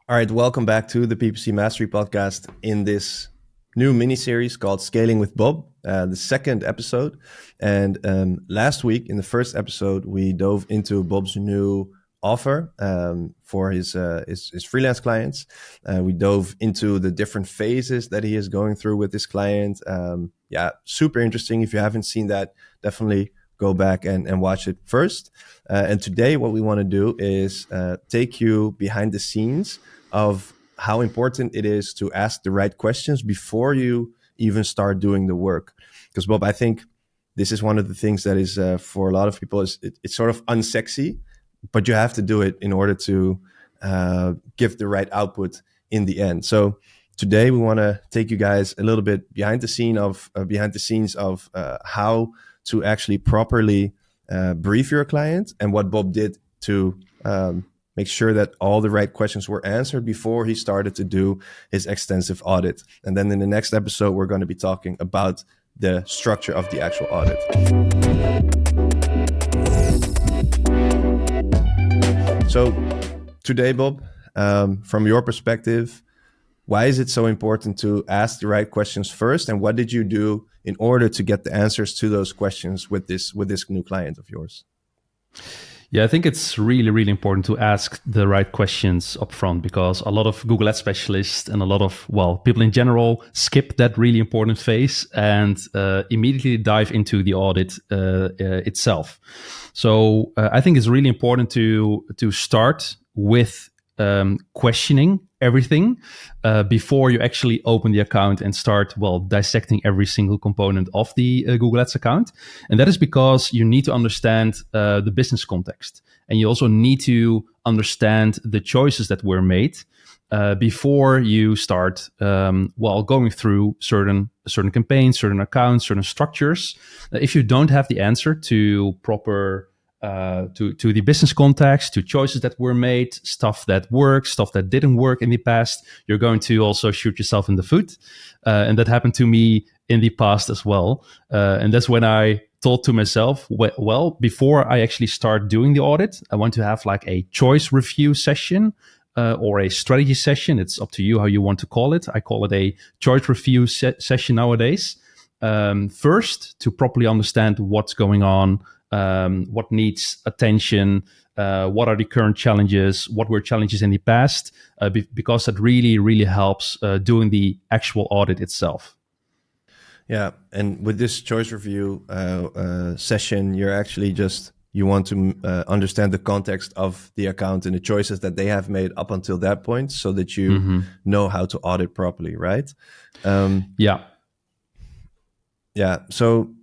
All right, welcome back to the PPC Mastery Podcast in this new mini-series called Scaling with Bob, the second episode. And last week, in the first episode, we dove into Bob's new offer for his freelance clients. We dove into the different phases that he is going through with this client. Super interesting. If you haven't seen that, definitely go back and watch it first. And today, what we want to do is take you behind the scenes of how important it is to ask the right questions before you even start doing the work. Because Bob, I think this is one of the things that is for a lot of people, it's sort of unsexy, but you have to do it in order to give the right output in the end. So today we want to take you guys a little bit behind the scenes of how to actually properly brief your client and what Bob did to make sure that all the right questions were answered before he started to do his extensive audit. And then in the next episode, we're going to be talking about the structure of the actual audit. So today, Bob, from your perspective, why is it so important to ask the right questions first? And what did you do in order to get the answers to those questions with this new client of yours? Yeah, I think it's really, really important to ask the right questions upfront, because a lot of Google Ads specialists and a lot of, people in general skip that really important phase and immediately dive into the audit itself. So I think it's really important to start with questioning everything before you actually open the account and start, dissecting every single component of the Google Ads account. And that is because you need to understand the business context. And you also need to understand the choices that were made before you start, going through certain campaigns, certain accounts, certain structures. If you don't have the answer to proper to the business context, to choices that were made, stuff that worked, stuff that didn't work in the past, you're going to also shoot yourself in the foot. And that happened to me in the past as well. And that's when I thought to myself, before I actually start doing the audit, I want to have like a choice review session or a strategy session. It's up to you how you want to call it. I call it a choice review session nowadays. First, to properly understand what's going on, what needs attention, what are the current challenges, what were challenges in the past, because that really, really helps doing the actual audit itself. Yeah, and with this choice review session, you want to understand the context of the account and the choices that they have made up until that point so that you know how to audit properly, right? Yeah, so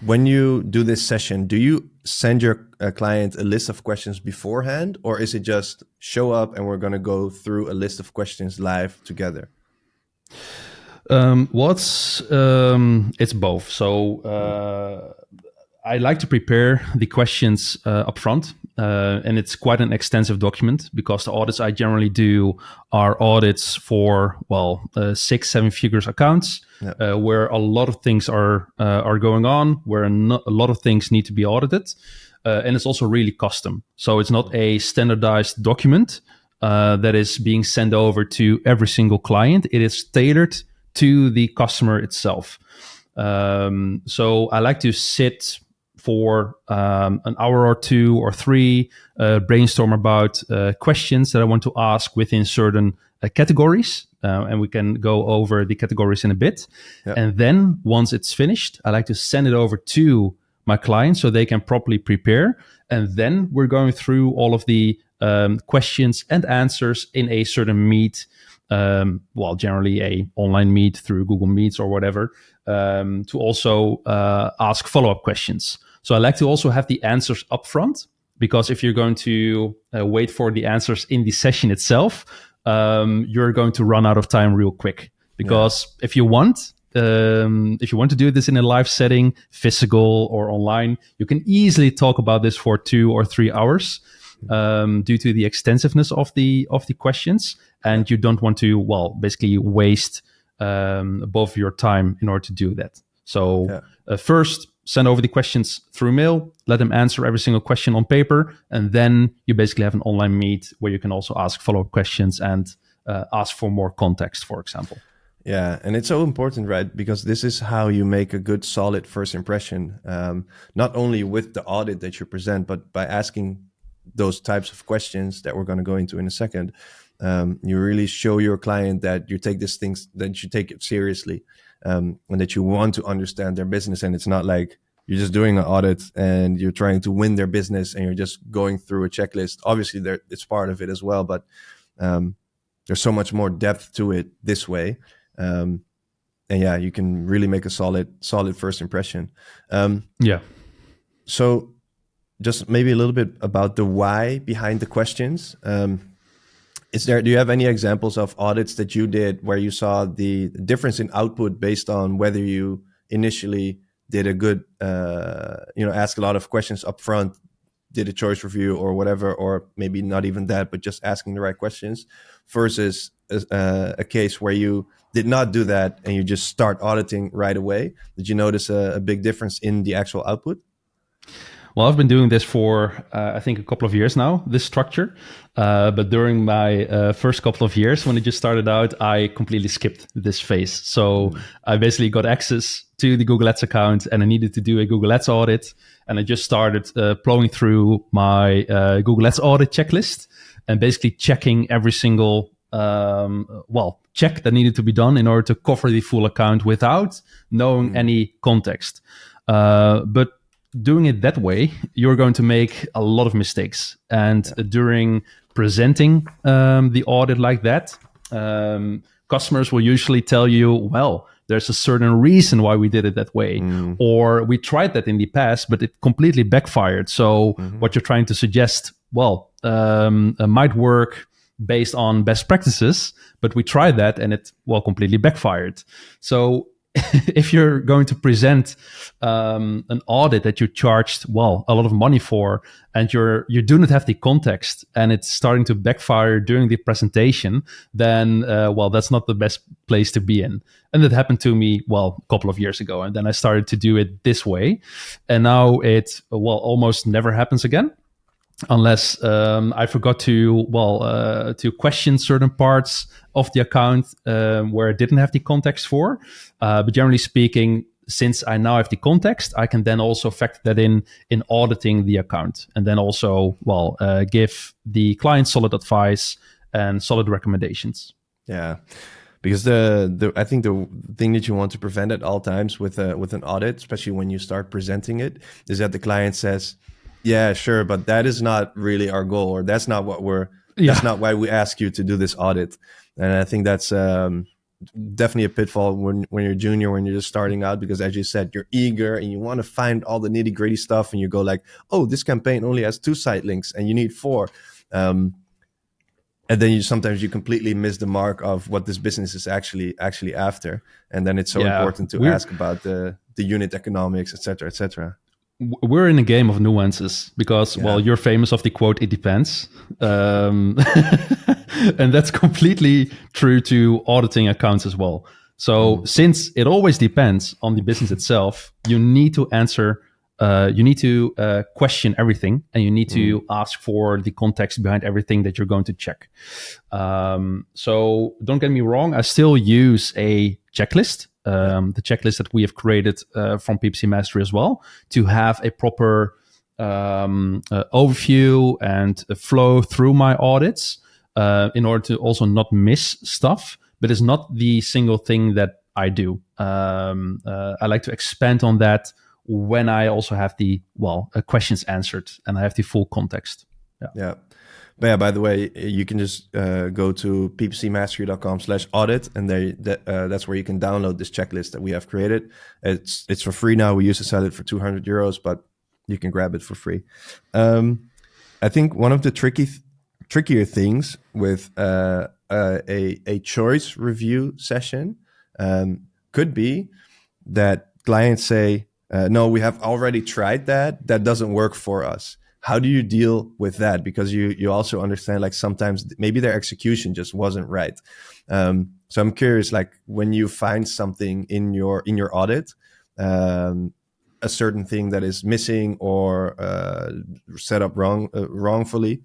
when you do this session, do you send your client a list of questions beforehand, or is it just show up and we're going to go through a list of questions live together? It's both. So I like to prepare the questions upfront, and it's quite an extensive document because the audits I generally do are audits for 6-7 figures accounts, where a lot of things are going on, where a lot of things need to be audited, and it's also really custom. So it's not a standardized document that is being sent over to every single client. It is tailored to the customer itself. So I like to sit for an hour or 2 or 3, brainstorm about questions that I want to ask within certain categories. And we can go over the categories in a bit. Yeah. And then once it's finished, I like to send it over to my clients so they can properly prepare. And then we're going through all of the questions and answers in a certain meet. Generally a online meet through Google Meets or whatever, to also ask follow-up questions. So I like to also have the answers up front, because if you're going to wait for the answers in the session itself, you're going to run out of time real quick. Because if you want to do this in a live setting, physical or online, you can easily talk about this for 2 or 3 hours. Due to the extensiveness of the questions, and you don't want to basically waste both your time in order to do that. So first send over the questions through mail, let them answer every single question on paper, and then you basically have an online meet where you can also ask follow-up questions and ask for more context, for example. Yeah, and it's so important, right? Because this is how you make a good, solid first impression, not only with the audit that you present, but by asking those types of questions that we're going to go into in a second. You really show your client that you take these things, that you take it seriously, and that you want to understand their business. And it's not like you're just doing an audit and you're trying to win their business and you're just going through a checklist. Obviously, it's part of it as well, but there's so much more depth to it this way. And yeah, you can really make a solid first impression. Yeah. So just maybe a little bit about the why behind the questions. Do you have any examples of audits that you did where you saw the difference in output based on whether you initially did a good, ask a lot of questions up front, did a choice review or whatever, or maybe not even that, but just asking the right questions, versus a case where you did not do that and you just start auditing right away? Did you notice a big difference in the actual output? Well, I've been doing this for, I think, a couple of years now, this structure. But during my first couple of years, when it just started out, I completely skipped this phase. So I basically got access to the Google Ads account and I needed to do a Google Ads audit. And I just started plowing through my Google Ads audit checklist and basically checking every single check that needed to be done in order to cover the full account without knowing any context. But doing it that way, you're going to make a lot of mistakes. And during presenting the audit like that, customers will usually tell you, well, there's a certain reason why we did it that way. Or we tried that in the past, but it completely backfired. So what you're trying to suggest, might work based on best practices, but we tried that and it, completely backfired. So if you're going to present an audit that you charged a lot of money for, and you do not have the context, and it's starting to backfire during the presentation, then that's not the best place to be in. And that happened to me a couple of years ago, and then I started to do it this way, and now it almost never happens again. Unless I forgot to question certain parts of the account where I didn't have the context for. But generally speaking, since I now have the context, I can then also factor that in auditing the account, and then also give the client solid advice and solid recommendations. Yeah, because I think the thing that you want to prevent at all times with an audit, especially when you start presenting it, is that the client says, yeah, sure, but that is not really our goal, or that's not what that's not why we ask you to do this audit. And I think that's definitely a pitfall when you're junior, when you're just starting out, because as you said, you're eager and you want to find all the nitty gritty stuff, and you go like, oh, this campaign only has 2 site links and you need 4. And then sometimes you completely miss the mark of what this business is actually after. And then it's so important to ask about the unit economics, et cetera, et cetera. We're in a game of nuances because, you're famous of the quote, "It depends." And that's completely true to auditing accounts as well. So since it always depends on the business itself, you need to answer, you need to question everything, and you need to ask for the context behind everything that you're going to check. So don't get me wrong, I still use a checklist. The checklist that we have created from PPC Mastery as well, to have a proper overview and a flow through my audits in order to also not miss stuff. But it's not the single thing that I do. I like to expand on that when I also have the questions answered and I have the full context. Yeah. But yeah, by the way, you can just go to ppcmastery.com/audit, and that's where you can download this checklist that we have created. It's for free now. We used to sell it for €200, but you can grab it for free. I think one of the trickier things with a choice review session could be that clients say, no, we have already tried that. That doesn't work for us. How do you deal with that? Because you also understand, like, sometimes maybe their execution just wasn't right. So I'm curious, like, when you find something in your audit, a certain thing that is missing or set up wrongfully,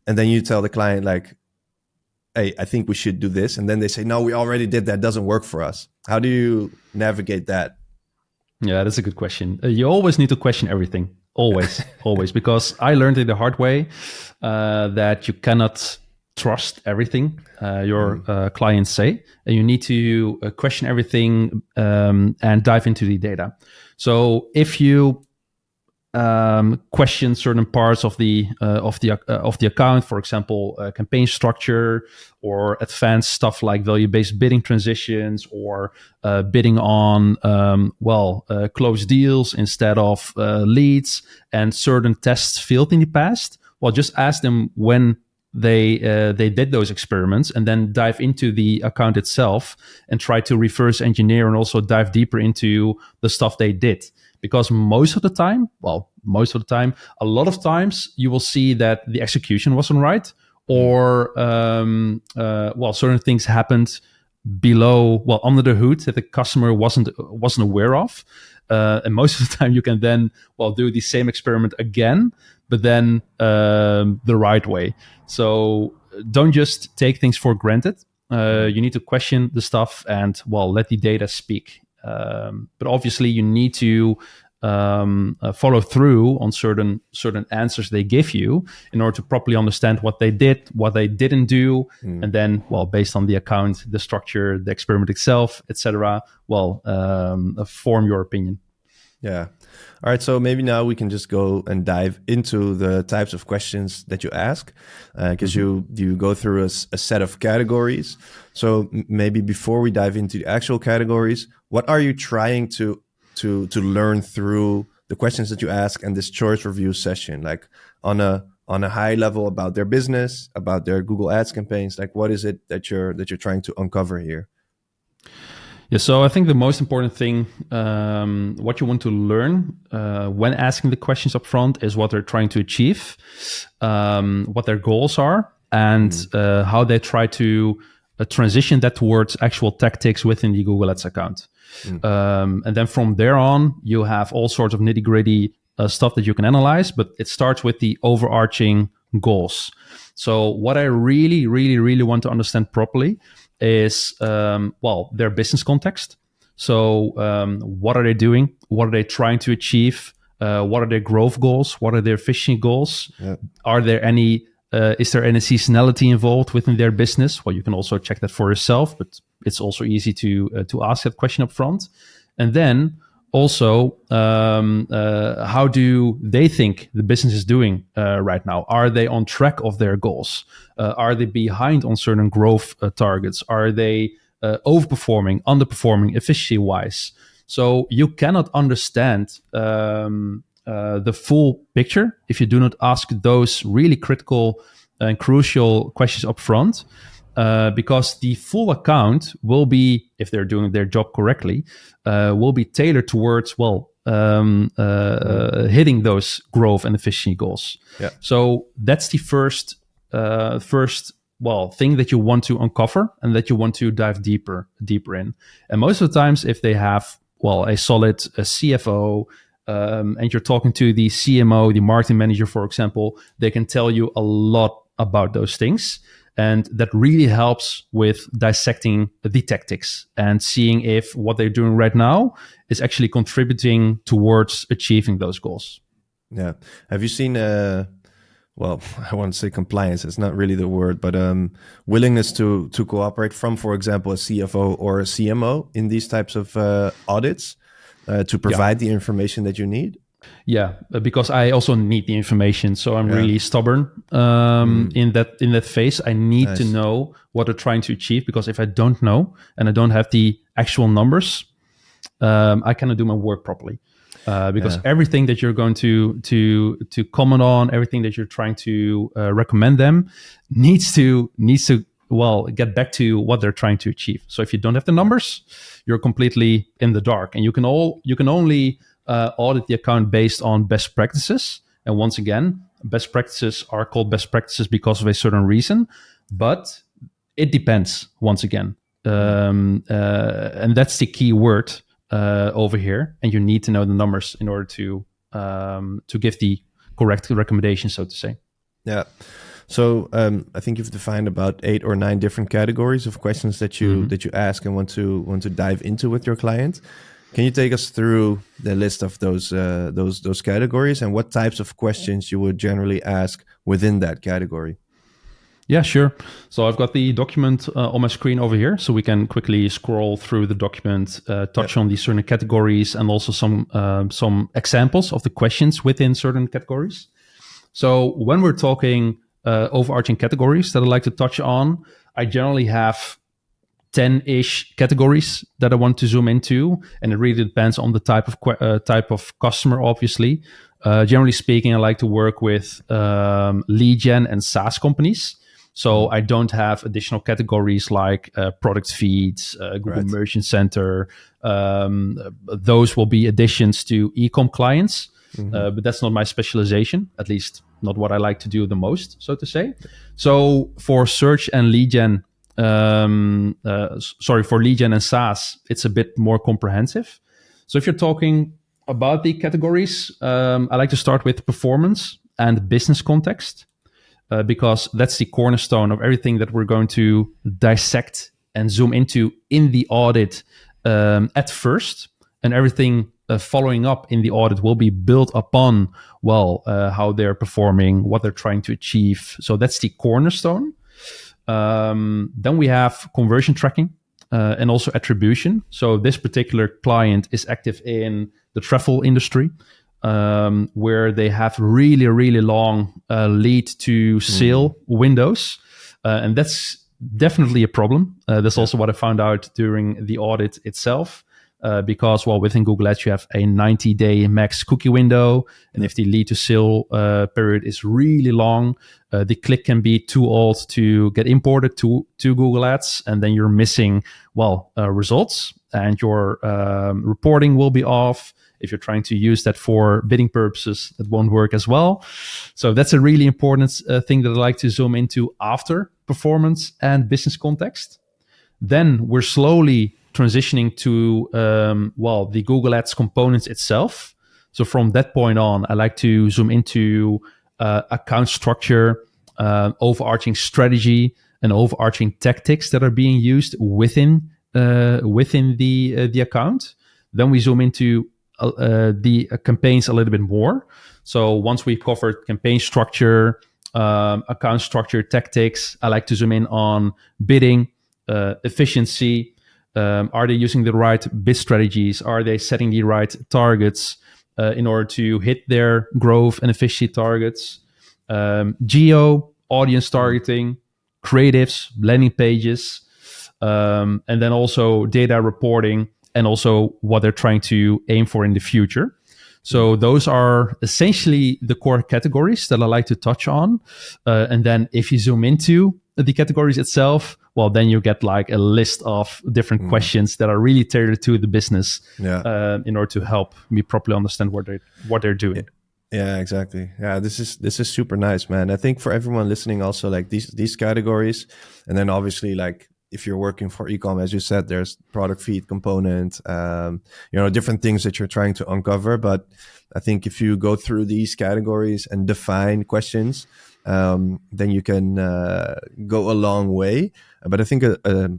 and then you tell the client like, hey, I think we should do this, and then they say, no, we already did that, doesn't work for us. How do you navigate that? Yeah, that's a good question. You always need to question everything. Always, always. Because I learned it the hard way that you cannot trust everything your clients say. And you need to question everything and dive into the data. So if you question certain parts of the account, for example, campaign structure or advanced stuff like value-based bidding transitions or bidding on closed deals instead of leads, and certain tests failed in the past. Well, just ask them when they did those experiments, and then dive into the account itself and try to reverse engineer and also dive deeper into the stuff they did. Because most of the time, a lot of times you will see that the execution wasn't right, or certain things happened under the hood that the customer wasn't aware of. And most of the time you can then do the same experiment again, but then the right way. So don't just take things for granted. You need to question the stuff and let the data speak. But obviously you need to follow through on certain answers they give you in order to properly understand what they did, what they didn't do, and then, based on the account, the structure, the experiment itself, etc., form your opinion. Yeah. All right. So maybe now we can just go and dive into the types of questions that you ask, because you go through a set of categories. So maybe before we dive into the actual categories, what are you trying to learn through the questions that you ask and this choice review session? Like on a high level about their business, about their Google Ads campaigns, like what is it that you're trying to uncover here? Yeah, so I think the most important thing, what you want to learn when asking the questions up front, is what they're trying to achieve, what their goals are, and how they try to transition that towards actual tactics within the Google Ads account. And then from there on, you have all sorts of nitty-gritty stuff that you can analyze, but it starts with the overarching goals. So what I really, really, really want to understand properly is, their business context. So what are they doing? What are they trying to achieve? What are their growth goals? What are their efficiency goals? Yeah. Are there any, is there any seasonality involved within their business? Well, you can also check that for yourself, but it's also easy to ask that question up front. And then also, how do they think the business is doing right now? Are they on track of their goals? Are they behind on certain growth targets? Are they overperforming, underperforming, efficiency-wise? So you cannot understand the full picture if you do not ask those really critical and crucial questions up front. Because the full account will be, if they're doing their job correctly, will be tailored towards, hitting those growth and efficiency goals. Yeah. So that's the first thing that you want to uncover and that you want to dive deeper in. And most of the times, if they have, a solid CFO, and you're talking to the CMO, the marketing manager, for example, they can tell you a lot about those things. And that really helps with dissecting the tactics and seeing if what they're doing right now is actually contributing towards achieving those goals. Yeah. Have you seen, I want to say compliance, it's not really the word, but willingness to cooperate from, for example, a CFO or a CMO in these types of audits to provide the information that you need? Yeah, because I also need the information. So I'm really stubborn in that phase. I need to know what they're trying to achieve, because if I don't know and I don't have the actual numbers, I cannot do my work properly. Because everything that you're going to comment on, everything that you're trying to recommend them needs to get back to what they're trying to achieve. So if you don't have the numbers, you're completely in the dark, and you can only audit the account based on best practices. And once again, best practices are called best practices because of a certain reason, but it depends once again. And that's the key word, over here, and you need to know the numbers in order to give the correct recommendation, so to say. Yeah. So I think you've defined about 8 or 9 different categories of questions that you ask and want to dive into with your client. Can you take us through the list of those categories and what types of questions you would generally ask within that category? Yeah, sure. So I've got the document on my screen over here, so we can quickly scroll through the document, touch on these certain categories, and also some examples of the questions within certain categories. So when we're talking overarching categories that I like to touch on, I generally have 10-ish categories that I want to zoom into, and it really depends on the type of customer, obviously. Generally speaking, I like to work with lead gen and SaaS companies. So I don't have additional categories like product feeds, Google Merchant Center. Those will be additions to e-com clients, but that's not my specialization, at least not what I like to do the most, so to say. So for search and lead gen, for lead gen and SaaS, it's a bit more comprehensive. So if you're talking about the categories, I like to start with performance and business context, because that's the cornerstone of everything that we're going to dissect and zoom into in the audit at first, and everything following up in the audit will be built upon, how they're performing, what they're trying to achieve. So that's the cornerstone. Then we have conversion tracking and also attribution. So this particular client is active in the travel industry, where they have really, really long lead to sale windows. And that's definitely a problem. That's also what I found out during the audit itself. Because within Google Ads you have a 90-day max cookie window, and if the lead to sale period is really long, the click can be too old to get imported to Google Ads, and then you're missing results, and your reporting will be off. If you're trying to use that for bidding purposes, that won't work as well. So that's a really important thing that I like to zoom into after performance and business context. Then we're slowly transitioning to the Google Ads components itself. So from that point on, I like to zoom into account structure, overarching strategy, and overarching tactics that are being used within the account. Then we zoom into the campaigns a little bit more. So once we've covered campaign structure, account structure, tactics, I like to zoom in on bidding, efficiency. Are they using the right bid strategies? Are they setting the right targets in order to hit their growth and efficiency targets? Geo, audience targeting, creatives, landing pages, and then also data reporting, and also what they're trying to aim for in the future. So those are essentially the core categories that I like to touch on. And then if you zoom into the categories itself, then you get like a list of different questions that are really tailored to the business in order to help me properly understand what they're doing. Yeah, exactly. Yeah, this is super nice, man. I think for everyone listening also, like these categories, and then obviously like if you're working for ecom, as you said, there's product feed component, different things that you're trying to uncover. But I think if you go through these categories and define questions, then you can go a long way. But I think a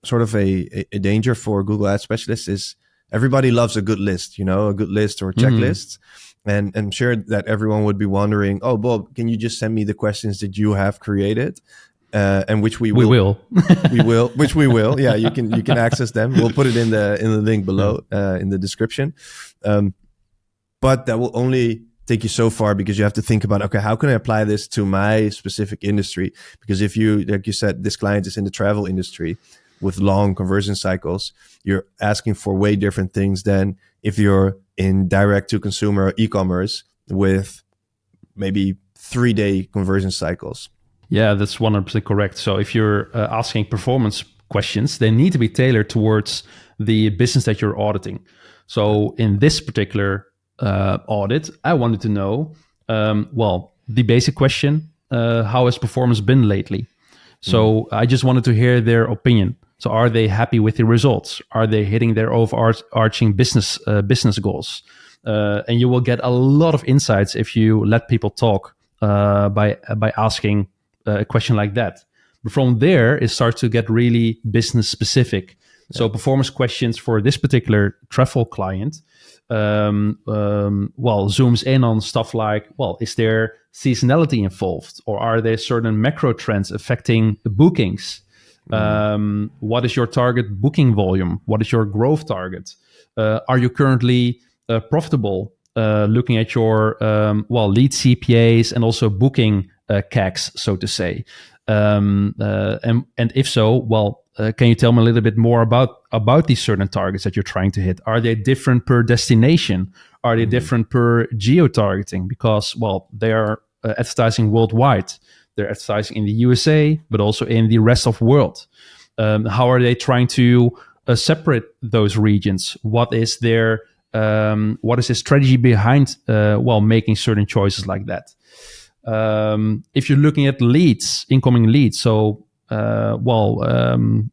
sort of a danger for Google Ads specialists is everybody loves a good list, a good list or checklist. And I'm sure that everyone would be wondering, oh, Bob, can you just send me the questions that you have created? And which we will. Which we will. Yeah, you can access them. We'll put it in the link below in the description. But that will only take you so far, because you have to think about, okay, how can I apply this to my specific industry? Because if you, like you said, this client is in the travel industry with long conversion cycles, you're asking for way different things than if you're in direct to consumer e-commerce with maybe 3-day conversion cycles. Yeah, that's 100% correct. So if you're asking performance questions, they need to be tailored towards the business that you're auditing. So in this particular audit, I wanted to know, the basic question, how has performance been lately? So I just wanted to hear their opinion. So are they happy with the results? Are they hitting their overarching business goals? And you will get a lot of insights if you let people talk by asking a question like that. But from there, it starts to get really business specific. Yeah. So performance questions for this particular travel client, zooms in on stuff like, is there seasonality involved, or are there certain macro trends affecting the bookings? What is your target booking volume? What is your growth target? Are you currently profitable? Looking at your lead CPAs and also booking CACs, so to say. And if so, can you tell me a little bit more about these certain targets that you're trying to hit? Are they different per destination? Are they different per geo-targeting? Because, they are advertising worldwide. They're advertising in the USA, but also in the rest of the world. How are they trying to separate those regions? What is their strategy behind making certain choices like that? If you're looking at leads, incoming leads, so requests,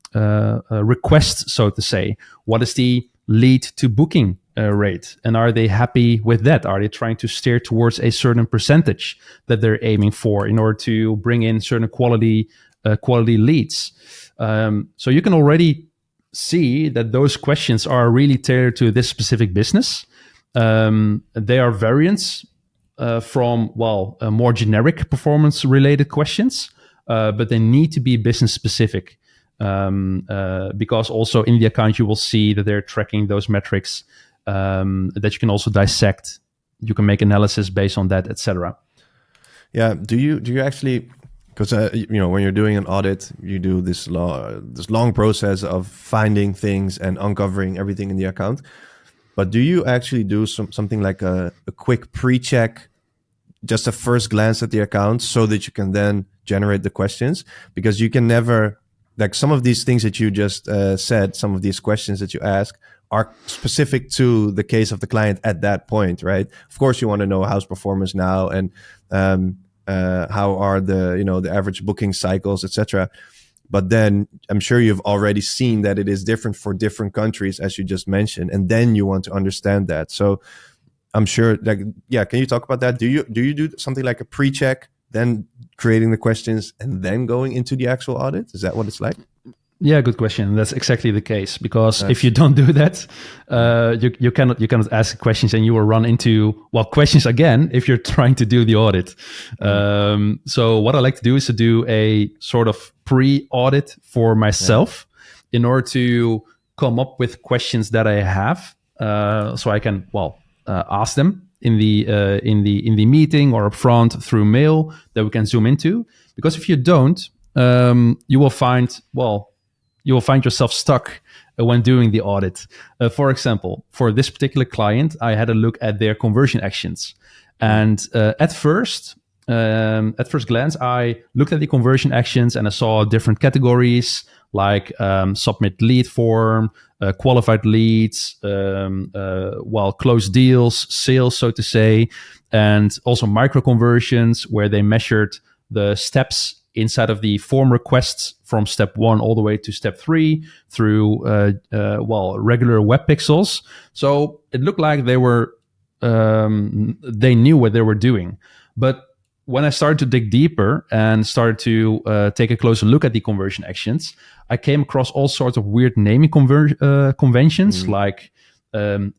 so to say, what is the lead to booking rate, and are they happy with that? Are they trying to steer towards a certain percentage that they're aiming for in order to bring in certain quality leads? So you can already see that those questions are really tailored to this specific business. They are variants from more generic performance related questions, but they need to be business specific, because also in the account you will see that they're tracking those metrics that you can also dissect. You can make analysis based on that, etc. Yeah. Do you actually? Because when you're doing an audit, you do this long process of finding things and uncovering everything in the account. But do you actually do something like a quick pre-check, just a first glance at the account, so that you can then generate the questions? Because you can never, like, some of these things that you just said, some of these questions that you ask are specific to the case of the client at that point, right? Of course, you want to know how's performance now, and how are the average booking cycles, etc. But then I'm sure you've already seen that it is different for different countries, as you just mentioned, and then you want to understand that. So I'm sure, can you talk about that? Do you do something like a pre-check, then creating the questions, and then going into the actual audit? Is that what it's like? Yeah, good question. That's exactly the case, because if you don't do that, you cannot ask questions, and you will run into questions again if you're trying to do the audit. So what I like to do is to do a sort of pre-audit for myself in order to come up with questions that I have, so I can ask them in the meeting or upfront through mail that we can zoom into. Because if you don't, you will find yourself stuck when doing the audit. For example, for this particular client, I had a look at their conversion actions. And at first glance, I looked at the conversion actions and I saw different categories like submit lead form, qualified leads, closed deals, sales, so to say, and also micro conversions, where they measured the steps inside of the form requests from step 1 all the way to step 3 through regular web pixels. So it looked like they knew what they were doing. But when I started to dig deeper and started to take a closer look at the conversion actions, I came across all sorts of weird naming conventions, like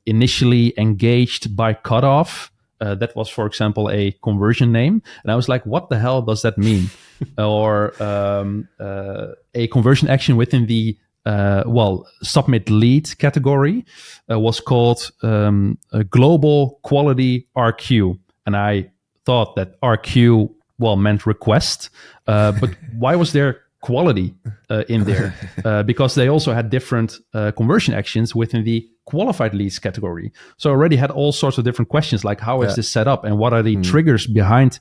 initially engaged by cutoff. That was, for example, a conversion name. And I was like, what the hell does that mean? Or a conversion action within the submit lead category was called a global quality RQ. And I thought that RQ meant request, but why was there quality in there? Because they also had different conversion actions within the qualified leads category. So I already had all sorts of different questions, like how is this set up and what are the triggers behind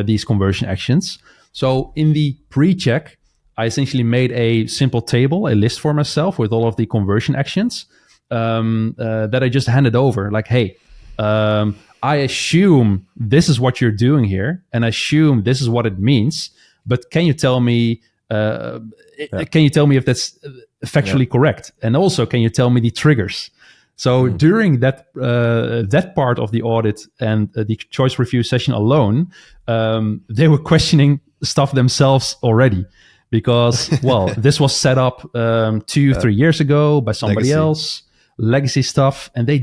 these conversion actions. So in the pre-check, I essentially made a simple table, a list for myself with all of the conversion actions that I just handed over. Like, hey, I assume this is what you're doing here, and I assume this is what it means. But can you tell me? Can you tell me if that's factually correct? And also, can you tell me the triggers? So during that that part of the audit and the choice review session alone, they were questioning stuff themselves already, because this was set up 2-3 years ago by somebody else. Legacy stuff, and they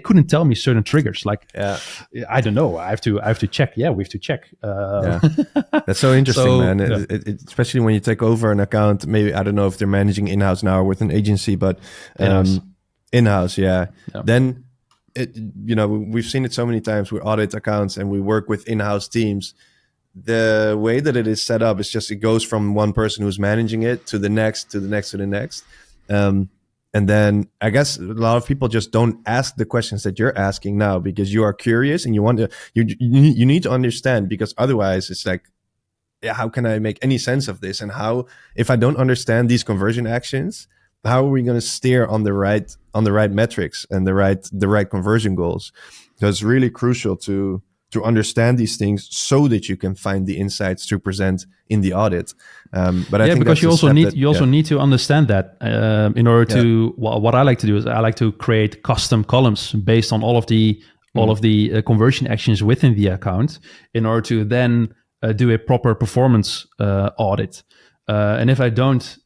couldn't tell me certain triggers. Like, I don't know. I have to check. Yeah, we have to check. That's so interesting, man. It, especially when you take over an account. Maybe, I don't know if they're managing in-house now or with an agency, but in-house, Then, we've seen it so many times. We audit accounts and we work with in-house teams. The way that it is set up is just, it goes from one person who's managing it to the next, to the next, to the next. And then I guess a lot of people just don't ask the questions that you're asking now, because you are curious and you want to, you need to understand, because otherwise it's like, how can I make any sense of this? And how, if I don't understand these conversion actions, how are we going to steer on the right metrics and the right conversion goals? So it's really crucial to understand these things so that you can find the insights to present in the audit. But I think because you also need to understand that in order to. Well, what I like to do is I like to create custom columns based on all of the conversion actions within the account, in order to then do a proper performance audit. And if I don't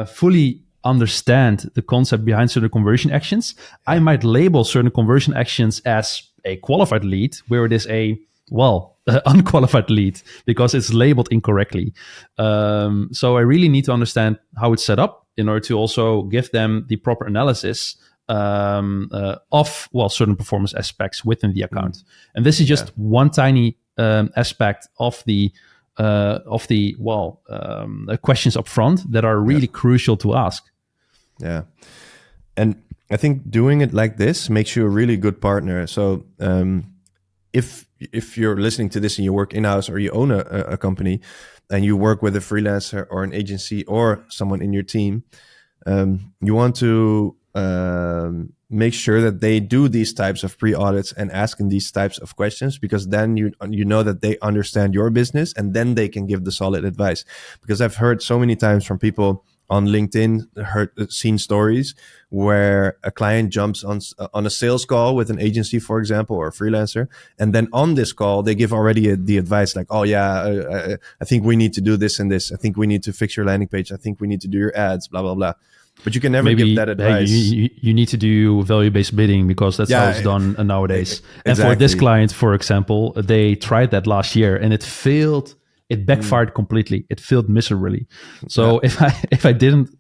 fully understand the concept behind certain conversion actions, I might label certain conversion actions as a qualified lead, where it is a unqualified lead, because it's labeled incorrectly. So I really need to understand how it's set up in order to also give them the proper analysis of certain performance aspects within the account. And this is just one tiny aspect of the questions up front that are really crucial to ask. Yeah. And I think doing it like this makes you a really good partner. So if you're listening to this and you work in-house, or you own a company and you work with a freelancer or an agency or someone in your team, you want to make sure that they do these types of pre-audits and asking these types of questions, because then you know that they understand your business, and then they can give the solid advice. Because I've heard so many times from people on LinkedIn, seen stories where a client jumps on a sales call with an agency, for example, or a freelancer, and then on this call they give already the advice like, I think we need to do this and this. I think we need to fix your landing page. I think we need to do your ads, blah blah blah. But you can never give that advice. You need to do value-based bidding, because that's how it's done nowadays. Exactly. And for this client, for example, they tried that last year and it failed. It backfired completely. It failed miserably. So if I didn't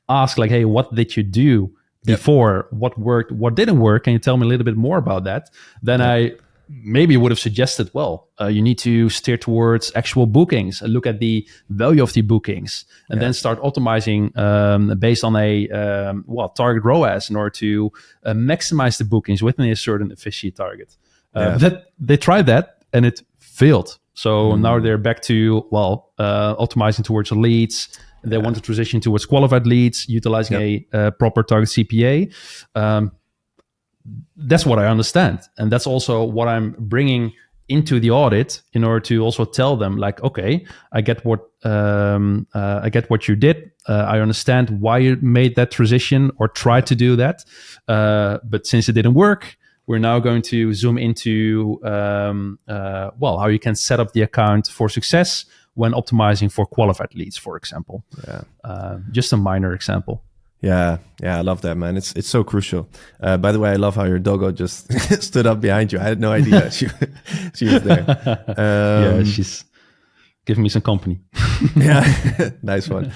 ask, like, hey, what did you do before? What worked? What didn't work? Can you tell me a little bit more about that? Then I maybe would have suggested, you need to steer towards actual bookings and look at the value of the bookings, and then start optimizing based on a target ROAS in order to maximize the bookings within a certain efficiency target. That they tried that and it failed. So now they're back to optimizing towards leads. They want to transition towards qualified leads, utilizing a proper target CPA. That's what I understand, and that's also what I'm bringing into the audit in order to also tell them, like, okay, I get what you did. I understand why you made that transition or tried to do that, but since it didn't work, we're now going to zoom into how you can set up the account for success when optimizing for qualified leads, for example. Just a minor example. Yeah, I love that, man. It's so crucial. By the way, I love how your doggo just stood up behind you. I had no idea she was there. She's giving me some company. Nice one.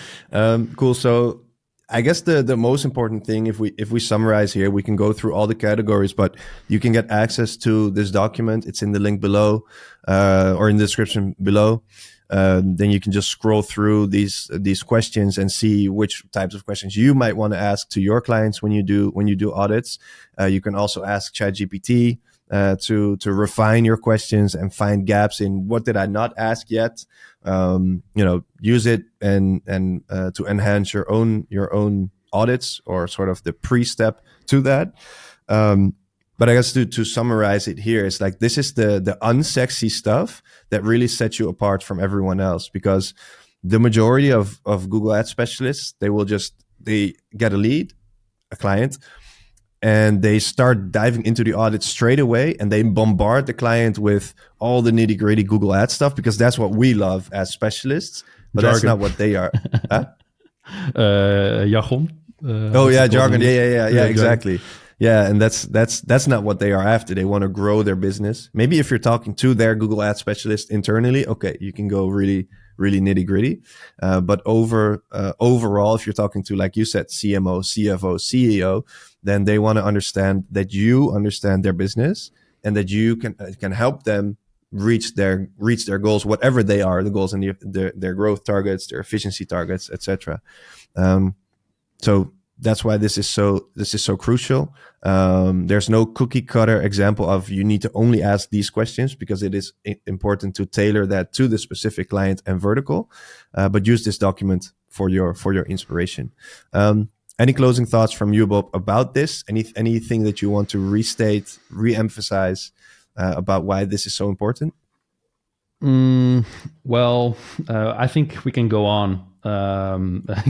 Cool. So I guess the most important thing, if we summarize here, we can go through all the categories, but you can get access to this document. It's in the link below, or in the description below. Then you can just scroll through these questions and see which types of questions you might want to ask to your clients when you do audits. You can also ask ChatGPT to refine your questions and find gaps in what did I not ask yet. Use it and to enhance your own audits, or sort of the pre-step to that. But I guess to summarize it here, it's like, this is the unsexy stuff that really sets you apart from everyone else, because the majority of Google Ads specialists, they get a lead, a client, and they start diving into the audit straight away, and they bombard the client with all the nitty gritty Google Ads stuff, because that's what we love as specialists, but Jargon. that's not what they are. Huh? Jargon. Jargon. Yeah, exactly. Jargon. Yeah, and that's not what they are after. They want to grow their business. Maybe if you're talking to their Google Ads specialist internally, okay, you can go really, really nitty gritty. But overall, if you're talking to, like you said, CMO, CFO, CEO, then they want to understand that you understand their business and that you can help them reach their goals, whatever they are, the goals and their growth targets, their efficiency targets, etc. So that's why this is so crucial. There's no cookie cutter example of you need to only ask these questions, because it is important to tailor that to the specific client and vertical. But use this document for your inspiration. Any closing thoughts from you, Bob, about this? Anything that you want to restate, re-emphasize about why this is so important? Well, I think we can go on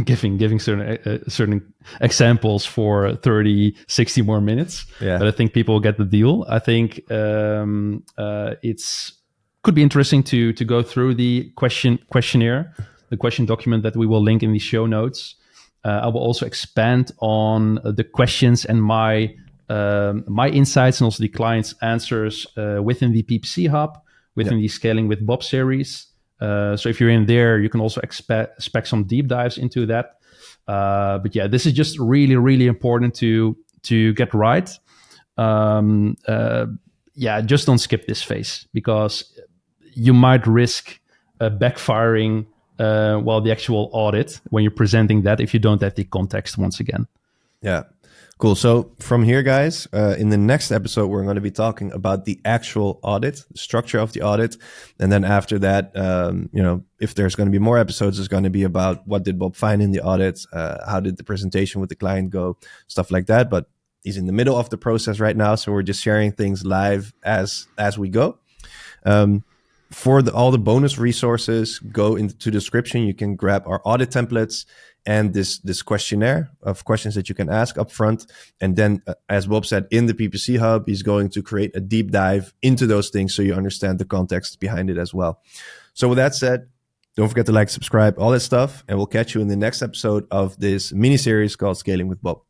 giving certain examples for 30, 60 more minutes. Yeah. But I think people get the deal. I think could be interesting to go through the questionnaire, the question document that we will link in the show notes. I will also expand on the questions and my insights, and also the client's answers within the PPC Hub, within the Scaling with Bob series. So if you're in there, you can also expect some deep dives into that. But yeah, this is just really, really important to get right. Just don't skip this phase, because you might risk backfiring the actual audit when you're presenting that, if you don't have the context once again. Yeah. Cool. So from here, guys, in the next episode, we're going to be talking about the actual audit, the structure of the audit. And then after that, if there's going to be more episodes, it's going to be about what did Bob find in the audit? How did the presentation with the client go? Stuff like that. But he's in the middle of the process right now, so we're just sharing things live as we go. For all the bonus resources, go into the description. You can grab our audit templates and this questionnaire of questions that you can ask up front. And then, as Bob said, in the PPC Hub, he's going to create a deep dive into those things so you understand the context behind it as well. So with that said, don't forget to like, subscribe, all that stuff. And we'll catch you in the next episode of this mini-series called Scaling with Bob.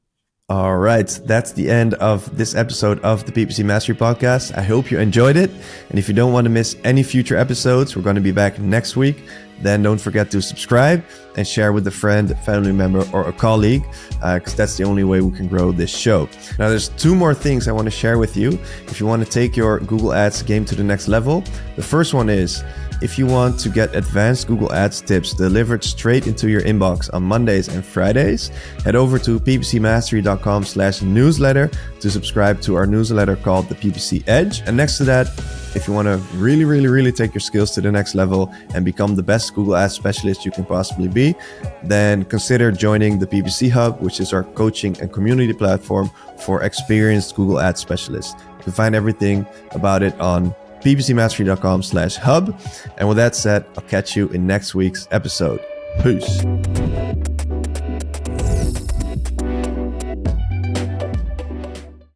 All right, that's the end of this episode of the PPC Mastery Podcast. I hope you enjoyed it. And if you don't want to miss any future episodes, we're going to be back next week. Then don't forget to subscribe and share with a friend, family member, or a colleague, because that's the only way we can grow this show. Now, there's 2 more things I want to share with you if you want to take your Google Ads game to the next level. The first one is, if you want to get advanced Google Ads tips delivered straight into your inbox on Mondays and Fridays, head over to ppcmastery.com/newsletter to subscribe to our newsletter called the PPC Edge. And next to that, if you want to really, really, really take your skills to the next level and become the best Google Ads specialist you can possibly be, then consider joining the PPC Hub, which is our coaching and community platform for experienced Google Ads specialists. You can find everything about it on ppcmastery.com/hub. And with that said, I'll catch you in next week's episode. Peace.